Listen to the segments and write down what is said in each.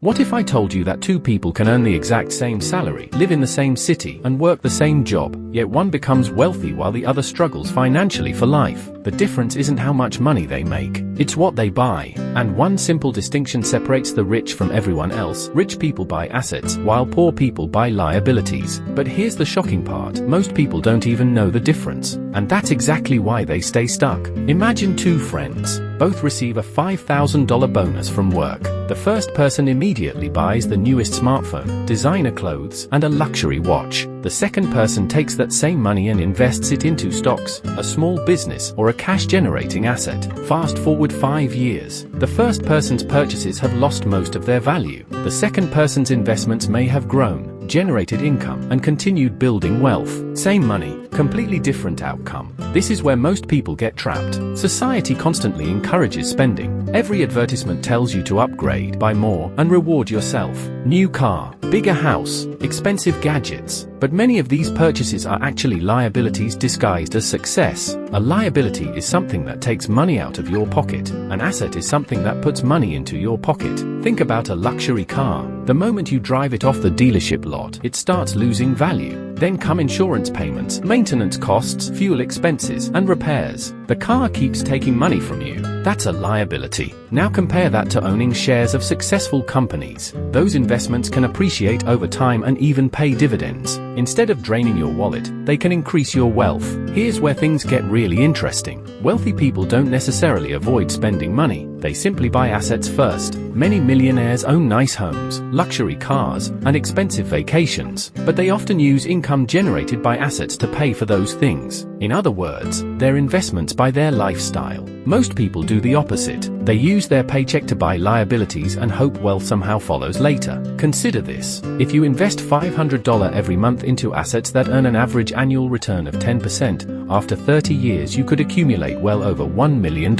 What if I told you that two people can earn the exact same salary, live in the same city, and work the same job, yet one becomes wealthy while the other struggles financially for life? The difference isn't how much money they make, it's what they buy. And one simple distinction separates the rich from everyone else. Rich people buy assets, while poor people buy liabilities. But here's the shocking part, most people don't even know the difference. And that's exactly why they stay stuck. Imagine two friends. Both receive a $5,000 bonus from work. The first person immediately buys the newest smartphone, designer clothes, and a luxury watch. The second person takes that same money and invests it into stocks, a small business, or a cash-generating asset. Fast forward 5 years. The first person's purchases have lost most of their value. The second person's investments may have grown, generated income, and continued building wealth. Same money, completely different outcome. This is where most people get trapped. Society constantly encourages spending. Every advertisement tells you to upgrade, buy more, and reward yourself. New car, bigger house, expensive gadgets. But many of these purchases are actually liabilities disguised as success. A liability is something that takes money out of your pocket. An asset is something that puts money into your pocket. Think about a luxury car. The moment you drive it off the dealership lot, it starts losing value. Then come insurance payments, maintenance costs, fuel expenses, and repairs. The car keeps taking money from you. That's a liability. Now compare that to owning shares of successful companies. Those investments can appreciate over time and even pay dividends. Instead of draining your wallet, they can increase your wealth. Here's where things get really interesting. Wealthy people don't necessarily avoid spending money. They simply buy assets first. Many millionaires own nice homes, luxury cars, and expensive vacations, but they often use income generated by assets to pay for those things. In other words, their investments buy their lifestyle. Most people do the opposite. They use their paycheck to buy liabilities and hope wealth somehow follows later. Consider this. If you invest $500 every month into assets that earn an average annual return of 10%, after 30 years you could accumulate well over $1 million.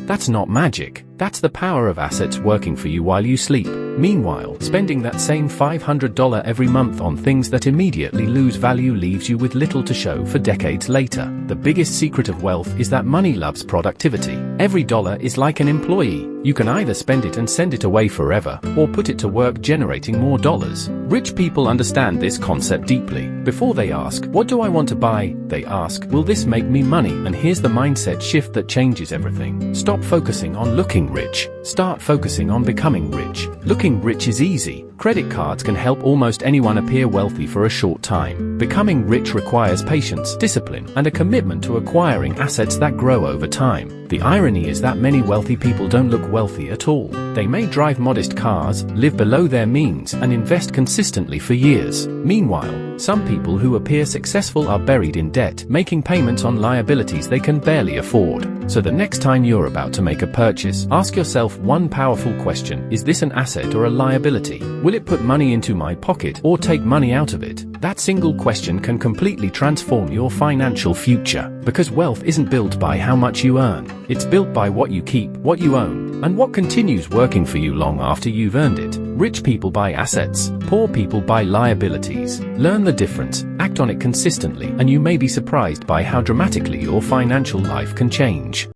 That's not magic. That's the power of assets working for you while you sleep. Meanwhile, spending that same $500 every month on things that immediately lose value leaves you with little to show for decades later. The biggest secret of wealth is that money loves productivity. Every dollar is like an employee. You can either spend it and send it away forever, or put it to work generating more dollars. Rich people understand this concept deeply. Before they ask, "What do I want to buy?" they ask, "Will this make me money?" And here's the mindset shift that changes everything. Stop focusing on looking rich. Start focusing on becoming rich. Looking rich is easy. Credit cards can help almost anyone appear wealthy for a short time. Becoming rich requires patience, discipline, and a commitment to acquiring assets that grow over time. The irony is that many wealthy people don't look wealthy at all. They may drive modest cars, live below their means, and invest consistently for years. Meanwhile, some people who appear successful are buried in debt, making payments on liabilities they can barely afford. So the next time you're about to make a purchase, ask yourself one powerful question: is this an asset or a liability? Will it put money into my pocket or take money out of it? That single question can completely transform your financial future. Because wealth isn't built by how much you earn. It's built by what you keep, what you own, and what continues working for you long after you've earned it. Rich people buy assets, poor people buy liabilities. Learn the difference, act on it consistently, and you may be surprised by how dramatically your financial life can change.